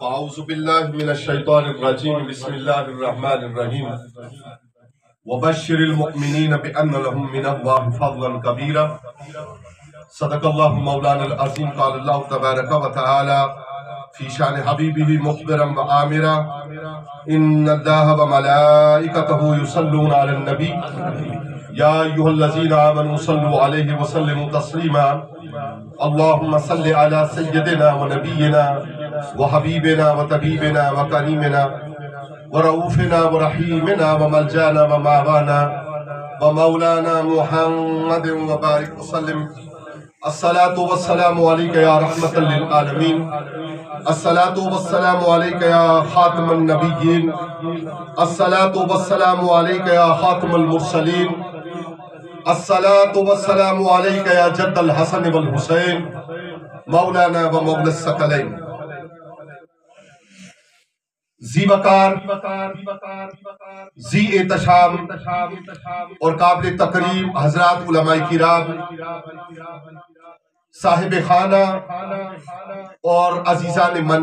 أعوذ بالله من الشيطان الرجيم بسم الله الرحمن الرحيم وبشر المؤمنين بأن لهم من الله فضلا كبيرا صدق الله مولانا العظيم. قال الله تبارك وتعالى في شأن حبيبه مخبرا وآمرا إن الله وملائكته يصلون على النبي يا أيها الذين آمنوا صلوا عليه وسلموا تسليما. اللهم صل على سيدنا ونبينا وحبيبنا وطبيبنا وكريمنا ورؤوفنا ورحيمنا وملجانا ومعوانا ومولانا محمد وبارك وسلم. الصلاة والسلام عليك يا رحمة للعالمين. الصلاة والسلام عليك يا خاتم النبيين. الصلاة والسلام عليك يا خاتم المرسلين. الصلاة والسلام عليك يا جد الحسن والحسين مولانا ومولا الثقلين. ذی وقار، ذی احتشام اور قابل تکریم حضرات علماء کرام، صاحب خانہ اور عزیزان من،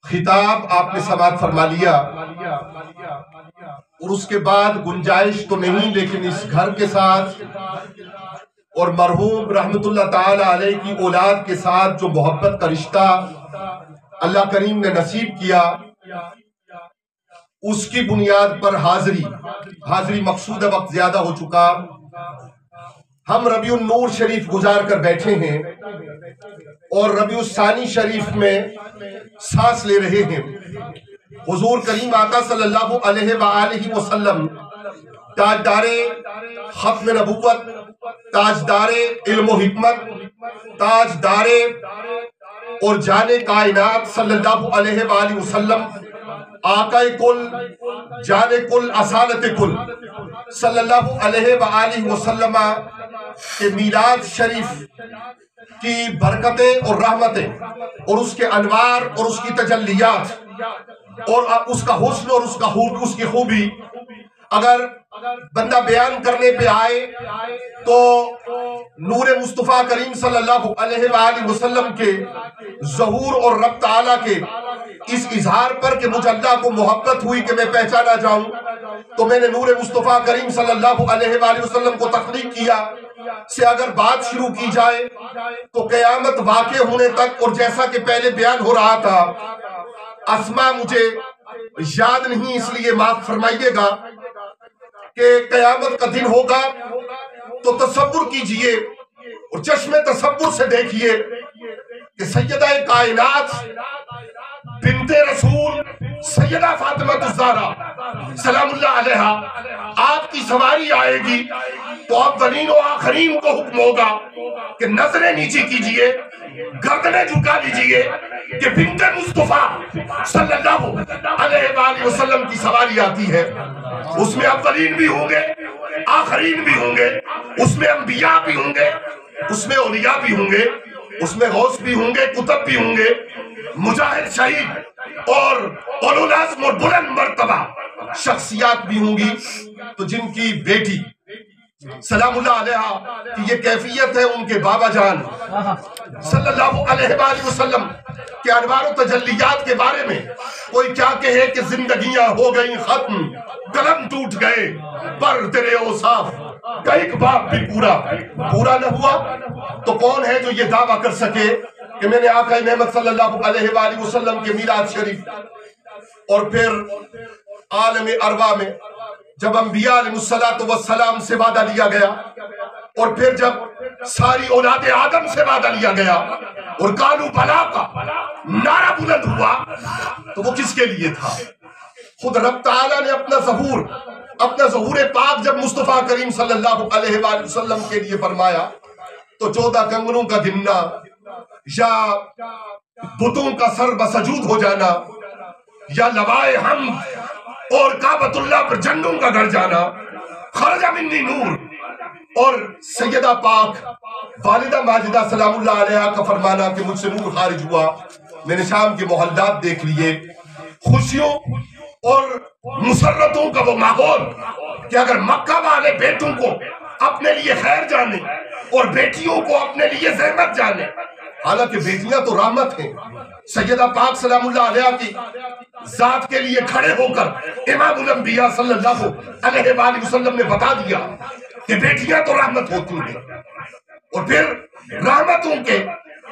خطاب آپ نے سماعت فرما لیا اور اس کے بعد گنجائش تو نہیں، لیکن اس گھر کے ساتھ اور مرحوم رحمت اللہ تعالی علیہ کی اولاد کے ساتھ جو محبت کا رشتہ اللہ کریم نے نصیب کیا، اس کی بنیاد پر حاضری مقصود وقت زیادہ ہو چکا. ہم ربیع النور شریف گزار کر بیٹھے ہیں اور ربیع الثانی شریف میں سانس لے رہے ہیں. حضور کریم آقا صلی اللہ علیہ وآلہ وسلم تاجدار ختم نبوت، تاجدار علم و حکمت، تاجدار اور جان کائنات صلی اللہ علیہ وآلہ وسلم، آقا کل، جان کل، اصالت کل صلی اللہ علیہ وآلہ وسلم کے میلاد شریف کی برکتیں اور رحمتیں اور اس کے انوار اور اس کی تجلیات اور اس کا حسن اور اس کی خوبی اگر بندہ بیان کرنے پہ آئے تو نور مصطفیٰ کریم صلی اللہ علیہ وآلہ وسلم کے ظہور اور رب تعالیٰ کے اس اظہار پر کہ مجھے اللہ کو محبت ہوئی کہ میں پہچانا جاؤں، تو میں نے نور مصطفیٰ کریم صلی اللہ علیہ وآلہ وسلم کو تخلیق کیا سے اگر بات شروع کی جائے تو قیامت واقع ہونے تک، اور جیسا کہ پہلے بیان ہو رہا تھا اسما مجھے یاد نہیں، اس لیے معاف فرمائیے گا کہ قیامت کا دن ہوگا تو تصور کیجئے اور چشم تصور سے دیکھیے کہ سیدہ کائنات بنت رسول سیدہ فاطمہ الزہرا سلام اللہ علیہا آپ کی سواری آئے گی تو اولین و آخرین کو حکم ہوگا کہ نظریں نیچے کیجئے، گردنیں جھکا لیجئے کہ بنت مصطفیٰ صلی اللہ علیہ وآلہ وسلم کی سواری آتی ہے. اس میں اولین بھی ہوں گے، آخرین بھی ہوں گے، اس میں انبیاء بھی ہوں گے، اس میں اولیاء بھی ہوں گے، اس میں غوث بھی ہوں گے، کتب بھی ہوں گے، مجاہد، شہید اور اولو العزم اور بلند مرتبہ شخصیات بھی ہوں گی. تو جن کی بیٹی سلام اللہ علیہ کی یہ کیفیت ہے، ان کے بابا جان صلی اللہ علیہ وآلہ وسلم کے انوار و تجلیات کے بارے میں کوئی کیا کہے کہ زندگیاں ہو گئیں ختم، قلم ٹوٹ گئے پر تیرے اوصاف کا ایک باب بھی پورا نہ ہوا. تو کون ہے جو یہ دعویٰ کر سکے کہ میں نے آقا نعمت صلی اللہ علیہ وآلہ وسلم کے میلاد شریف اور پھر عالم ارواح میں جب انبیاء علیہ السلام سے وعدہ لیا گیا اور پھر جب ساری اولاد آدم سے وعدہ لیا گیا اور قالوا بلا کا نعرہ بلند ہوا، تو وہ کس کے لیے تھا؟ خود رب تعالیٰ نے اپنا ظہور پاک جب مصطفیٰ کریم صلی اللہ علیہ وآلہ وسلم کے لیے فرمایا تو 14 کنگنوں کا گننا یا بتوں کا سر بسجود ہو جانا یا لوائے حمد اور کعبۃ اللہ پر جنوں کا گھر جانا، خرج منی نور، اور سیدہ پاک والدہ ماجدہ سلام اللہ علیہ کا فرمانا کہ مجھ سے نور خارج ہوا. میں نے شام کے محلات دیکھ لیے، خوشیوں اور مسرتوں کا وہ ماحول کہ اگر مکہ والے بیٹوں کو اپنے لیے خیر جانے اور بیٹیوں کو اپنے لیے زحمت جانے. حالانکہ بیٹیاں تو رحمت ہیں. سیدہ پاک سلام اللہ علیہ کی ذات کے لیے کھڑے ہو کر امام الانبیاء صلی اللہ علیہ وآلہ وسلم نے بتا دیا کہ بیٹیاں تو رحمت ہوتی ہیں. اور پھر رحمتوں کے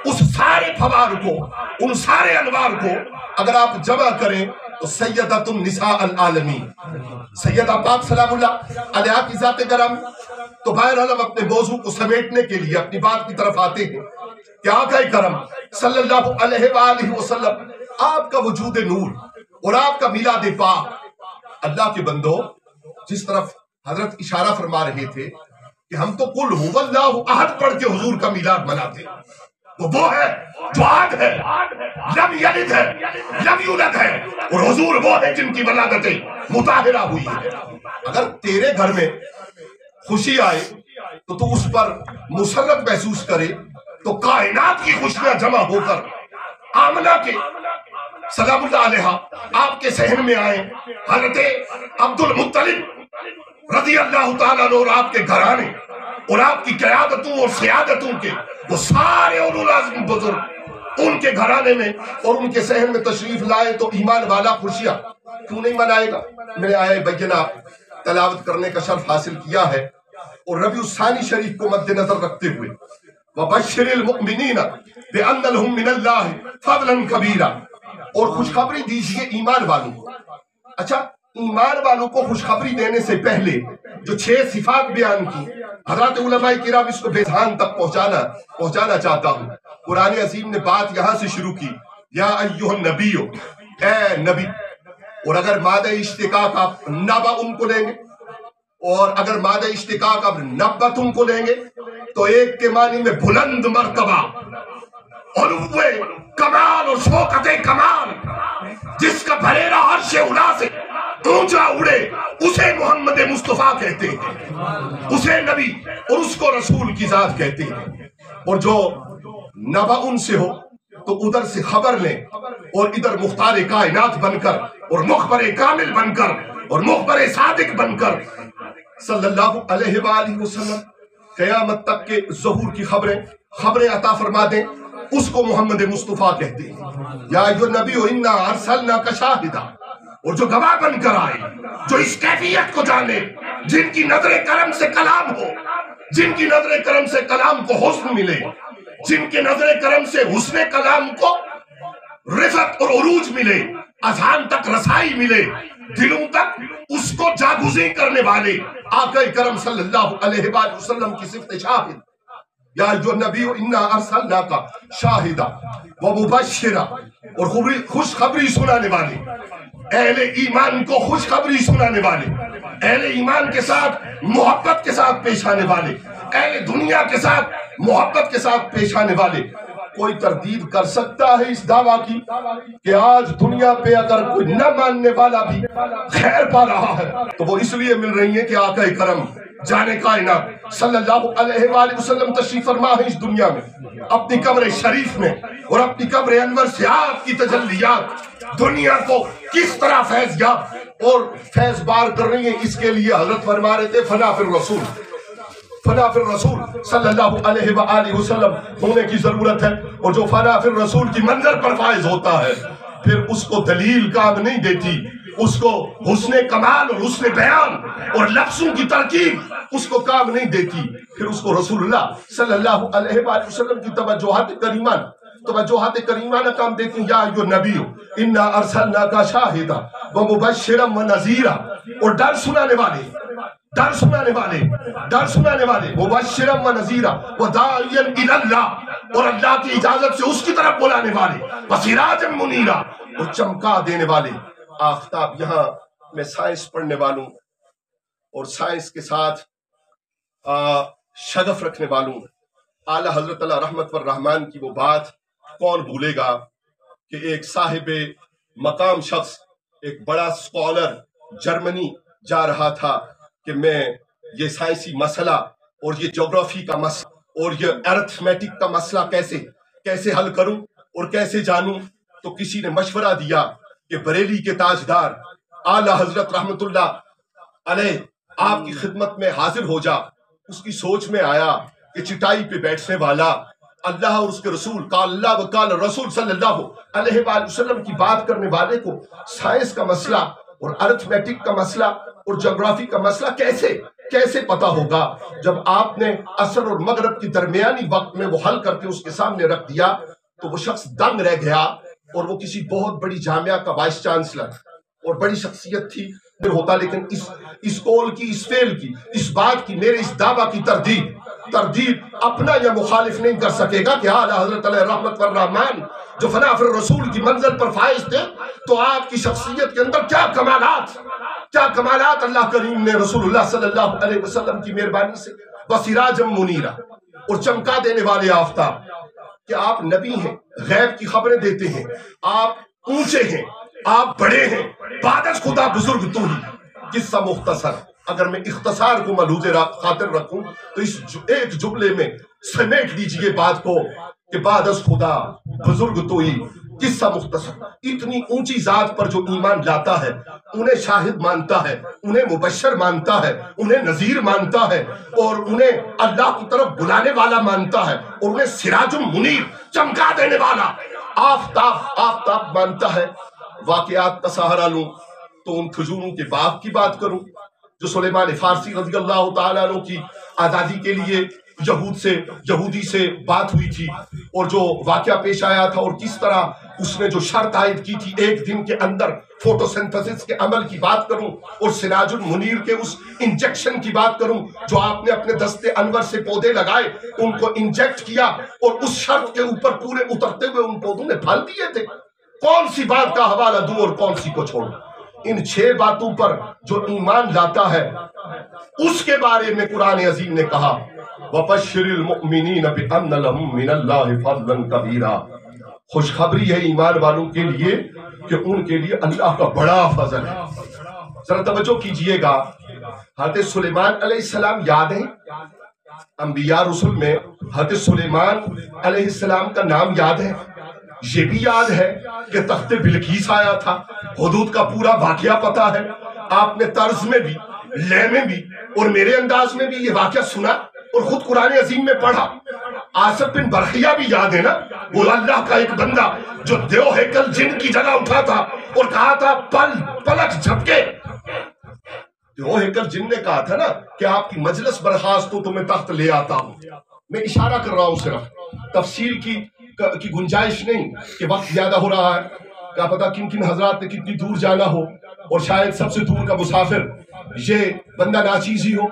اس سارے فوار کو، ان سارے انوار کو اگر آپ جمع کریں تو سیدۃ النساء العالمین سیدہ پاک سلام اللہ علیہ کی ذات گرم. تو بہرحال ہم اپنے موضوع کو سمیٹنے کے لیے اپنی بات کی طرف آتے ہیں کہ آقا کرم صلی اللہ علیہ وآلہ وسلم آپ کا وجود نور اور آپ کا میلاد پاک. اللہ کے بندو، جس طرف حضرت اشارہ فرما رہے تھے کہ ہم تو قل هو اللہ احد پڑھ کے حضور کا میلاد مناتے ہیں. وہ ہے جو آج ہے، لم یلد ہے، لم یولد ہے، اور حضور وہ ہے جن کی ولادت مطہرہ ہوئی ہے. اگر تیرے گھر میں خوشی آئے تو تو اس پر مسرت محسوس کرے، تو کائنات کی خوشیاں جمع ہو کر آمنہ کے سلام اللہ علیہ آپ کے صحن میں آئے. حضرت عبد المطلب رضی اللہ تعالیٰ عنہ اور آپ کے گھرانے اور آپ کی قیادتوں اور سیادتوں کے وہ سارے اولو العزم بزرگ ان کے گھرانے میں اور ان کے صحن میں تشریف لائے تو ایمان والا خوشیاں کیوں نہیں منائے گا؟ میں نے آیہ بینہ تلاوت کرنے کا شرف حاصل کیا ہے اور ربیع الثانی شریف کو مد نظر رکھتے ہوئے وَبَشِّرِ الْمُؤْمِنِينَ بِأَنَّ لَهُم مِّنَ اللَّهِ فَضْلًا كَبِيرًا. اور خوشخبری دیجئے ایمان والوں کو. اچھا، ایمان والوں کو خوشخبری دینے سے پہلے جو 6 صفات بیان کی حضرات علماء کرام اس کو بیزان تک پہنچانا چاہتا ہوں. قرآن عظیم نے بات یہاں سے شروع کی، یا ایھا النبی، اے نبی. اور اگر مادہ اشتقاق آپ نبا ان کو لیں گے اور اگر مادہ اشتقاق آپ نبت ان کو لیں گے تو ایک کے معنی میں بلند مرتبہ، علوے کمال اور شوکت کمال، جس کا بھریرا عرش اولا سے اونچا اڑے اسے محمد مصطفیٰ کہتے ہیں، اسے نبی اور اس کو رسول کی ذات کہتے ہیں. اور جو نبا ان سے ہو تو ادھر سے خبر لیں اور ادھر مختار کائنات بن کر اور مخبر کامل بن کر اور مخبر صادق بن کر صلی اللہ علیہ وآلہ وسلم قیامت تک کے ظہور کی خبریں عطا فرما دیں. اس کو محمد مصطفیٰ کہتے ہیں. یا ایھا النبی انا ارسلناک شاہدا، اور جو گواہ بن کر آئے، جو اس کیفیت کو جانے، جن کی نظر کرم سے کلام ہو، جن کی نظر کرم سے کلام کو حسن ملے، جن کے نظر کرم سے حسن کلام کو رفعت اور عروج ملے، اذہان تک رسائی ملے، دلوں تک اس کو جاگزیں کرنے والے آقا کرم صلی اللہ علیہ وآلہ وسلم کی صفت شاہد. یا ایھا النبی انا ارسلناک شاہدا ومبشرا، اور خوشخبری سنانے والے، اہل ایمان کو خوشخبری سنانے والے، اہل ایمان کے ساتھ محبت کے ساتھ پیش آنے والے، اہل دنیا کے ساتھ محبت کے ساتھ پیش آنے والے. کوئی تردید کر سکتا ہے اس دعویٰ کی کہ آج دنیا پہ اگر کوئی نہ ماننے والا بھی خیر پا رہا ہے تو وہ اس لیے مل رہی ہے کہ آقا کرم جانے کائنات صلی اللہ علیہ وآلہ وسلم تشریف فرما ہے اس دنیا میں، اپنی قبر شریف میں اور اپنی قبر انور سے آپ کی تجلیات دنیا کو کس طرح فیض یاب اور فیض بار کر رہی ہیں. اس کے لیے حضرت فرما رہے تھے فنا فی الرسول، فنا فی الرسول صلی اللہ علیہ وآلہ وسلم ہونے کی ضرورت ہے. اور جو فنا فی الرسول کی منظر پر فائز ہوتا ہے پھر اس کو دلیل کام نہیں دیتی، اس کو حسن کمال اور حسن بیان اور لفظوں کی ترکیب اس کو کام نہیں دیتی، پھر اس کو رسول اللہ صلی اللہ علیہ وآلہ وسلم کی توجہات کریمانہ کام دیتی ہیں. یا ایھا النبی انا ارسلناک شاہدا ومبشرا ونذیرا، اور ڈر سنانے والے مبشرا ونذیرا وداعیا الی اللہ، اور اللہ کی اجازت سے اس کی طرف بلانے والے، وسراجا منیرا، اور چمکا دینے والے آفتاب. یہاں میں سائنس پڑھنے والوں اور سائنس کے ساتھ شغف رکھنے والوں اعلیٰ حضرت اللہ رحمت والرحمان کی وہ بات کون بھولے گا کہ ایک صاحب مقام شخص، ایک بڑا سکولر جرمنی جا رہا تھا کہ میں یہ سائنسی مسئلہ اور یہ جغرافی کا مسئلہ اور یہ ارتھمیٹک کا مسئلہ کیسے حل کروں اور کیسے جانوں. تو کسی نے مشورہ دیا کہ بریلی کے تاجدار اعلیٰ حضرت رحمت اللہ علیہ آپ کی خدمت میں حاضر ہو جا اس کی سوچ میں آیا کہ چٹائی پہ بیٹھنے والا اللہ اور اس کے رسول قال اللہ و قال رسول صلی اللہ علیہ وآلہ وسلم کی بات کرنے والے کو سائنس کا مسئلہ اور ارتھمیٹک کا مسئلہ اور جغرافی کا مسئلہ کیسے پتا ہوگا؟ جب آپ نے عصر اور مغرب کی درمیانی وقت میں وہ حل کر کے اس کے سامنے رکھ دیا تو وہ شخص دنگ رہ گیا، اور وہ کسی بہت بڑی جامعہ کا وائس چانسلر اور بڑی شخصیت تھی ہوتا، لیکن اس قول کی، اس فعل کی، اس بات کی، میرے اس دعویٰ کی تردید اپنا یا مخالف نہیں کر سکے گا کہ اعلیٰ حضرت علیہ رحمت والرحمان جو فنا فی الرسول کی منزل پر فائز تھے، تو آپ کی شخصیت کے اندر کیا کمالات اللہ کریم نے رسول اللہ صلی اللہ علیہ وسلم کی مہربانی سے وسراجم منیرہ اور چمکا دینے والے آفتاب، کہ آپ نبی ہیں، غیب کی خبریں دیتے ہیں، آپ اونچے ہیں، آپ بڑے ہیں، بعد از خدا بزرگ تو ہی۔ قصہ مختصر، اگر میں اختصار کو ملحوظ خاطر رکھوں تو اس ایک جملے میں سمیٹ لیجئے بات کو کہ بعد از خدا بزرگ تو ہی۔ قصہ مختصر، اتنی اونچی ذات پر جو ایمان لاتا ہے انہیں شاہد مانتا ہے، انہیں مبشر مانتا ہے، انہیں نذیر مانتا ہے، اور انہیں اللہ کی طرف بلانے والا مانتا ہے، اور انہیں سراج منیر چمکا دینے والا آفتاب مانتا ہے۔ واقعات کا سہارا لوں تو ان کھجوروں کے باغ کی بات کروں جو سلیمان فارسی رضی اللہ تعالیٰ عنہ کی آزادی کے لیے یہودی سے بات ہوئی تھی، اور جو واقعہ پیش آیا تھا، اور کس طرح اس نے جو شرط عائد کی تھی ایک دن کے اندر فوٹو سنتھسس کے عمل کی بات کروں، اور سراج المنیر کے اس انجیکشن کی بات کروں جو آپ نے اپنے دستے انور سے پودے لگائے، ان کو انجیکٹ کیا، اور اس شرط کے اوپر پورے اترتے ہوئے ان پودوں نے پھل دیے تھے۔ کون سی بات کا حوالہ دوں اور کون سی کو چھوڑوں؟ ان 6 باتوں پر جو ایمان لاتا ہے اس کے بارے میں قرآن عظیم نے کہا وَبَشِّرِ الْمُؤْمِنِينَ بِأَنَّ لَهُم مِّنَ اللَّهِ فَضْلًا كَبِيرًا، خوشخبری ہے ایمان والوں کے لیے کہ ان کے لیے اللہ کا بڑا فضل ہے۔ ذرا توجہ کیجئے گا، حضرت سلیمان علیہ السلام یاد ہیں؟ انبیاء رسول میں حضرت سلیمان علیہ السلام کا نام یاد ہے؟ یہ بھی یاد ہے کہ تخت بلقیس آیا تھا، حدود کا پورا واقعہ پتا ہے، آپ نے طرز میں بھی، لے میں بھی اور میرے انداز میں بھی یہ واقعہ سنا اور خود قرآن عظیم میں پڑھا۔ آصف بن برخیہ بھی یاد ہے نا، وہ اللہ کا ایک بندہ جو دیو ہیکل جن کی جگہ اٹھا تھا اور کہا تھا پلک جھپکے، دیو ہیکل جن نے کہا تھا نا کہ آپ کی مجلس برخاست ہو تو میں تخت لے آتا ہوں۔ میں اشارہ کر رہا ہوں، صرف تفصیل کی گنجائش نہیں کہ وقت زیادہ ہو رہا ہے، کیا پتا کن حضرات نے کتنی دور جانا ہو، اور شاید سب سے دور کا مسافر یہ بندہ ناچیز ہی ہو۔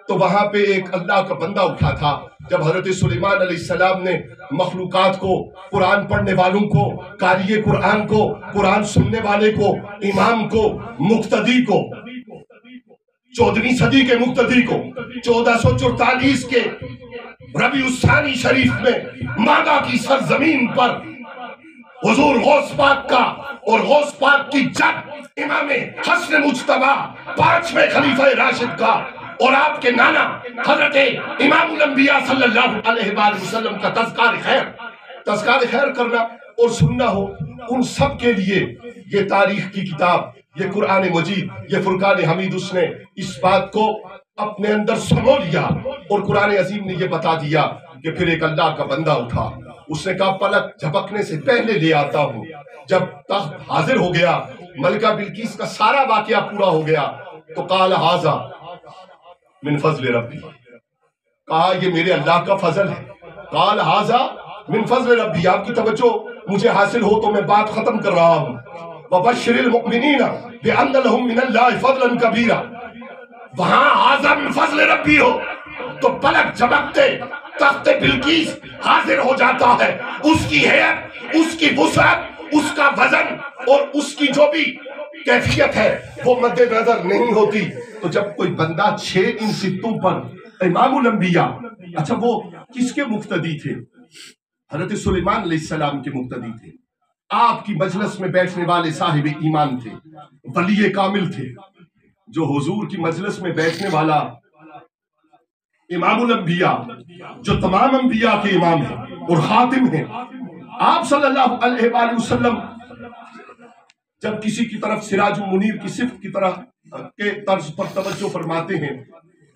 تو وہاں پہ ایک اللہ کا بندہ اٹھا تھا، جب حضرت سلیمان علیہ السلام نے مخلوقات کو، قرآن پڑھنے والوں کو، قاری قرآن کو، قرآن سننے والے کو، امام کو، مقتدی کو، 14ویں صدی کے مقتدی کو 1444 کے ربیع الثانی شریف میں ماگا کی سرزمین پر حضور غوث پاک کا اور غوث پاک کی جد امام حسن مجتبی 5ویں خلیفہ راشد کا اور آپ کے نانا حضرت امام الانبیاء صلی اللہ علیہ وآلہ وسلم کا تذکار خیر کرنا اور سننا ہو، ان سب کے لیے یہ تاریخ کی کتاب، یہ قرآن مجید، یہ فرقان حمید، اس نے اس بات کو اپنے اندر سمو لیا، اور قرآن عظیم نے یہ بتا دیا کہ پھر ایک اللہ کا بندہ اٹھا، اس نے کہا پلک جھپکنے سے پہلے لے آتا ہوں۔ جب تخت حاضر ہو گیا، ملکہ بلقیس کا سارا واقعہ پورا ہو گیا، تو قال ھذا من فضل ربی، کہا یہ میرے اللہ کا فضل ہے۔ قال ھذا من فضل ربی، آپ کی توجہ مجھے حاصل ہو تو میں بات ختم کر رہا ہوں۔ وبشر المؤمنین بان لهم من اللہ فضلا کبیرا، وہاں ھذا من فضل ربی ہو تو پلک جھپکتے تخت بلقیس حاضر ہو جاتا ہے، اس کی حیت، اس کی وسعت، اس کا وزن اور اس کی جو بھی کیفیت ہے وہ مد نظر نہیں ہوتی۔ تو جب کوئی بندہ 6 ان ستوں پر امام الانبیاء، اچھا وہ کس کے مقتدی تھے؟ حضرت سلیمان علیہ السلام کے مقتدی تھے، آپ کی مجلس میں بیٹھنے والے صاحب ایمان تھے، ولی کامل تھے، جو حضور کی مجلس میں بیٹھنے والا امام الانبیاء، جو تمام انبیاء کے امام ہیں اور خاتم ہیں، آپ صلی اللہ علیہ وآلہ وسلم جب کسی کی طرف سراج منیر کی صفت کی طرح کے طرز پر توجہ فرماتے ہیں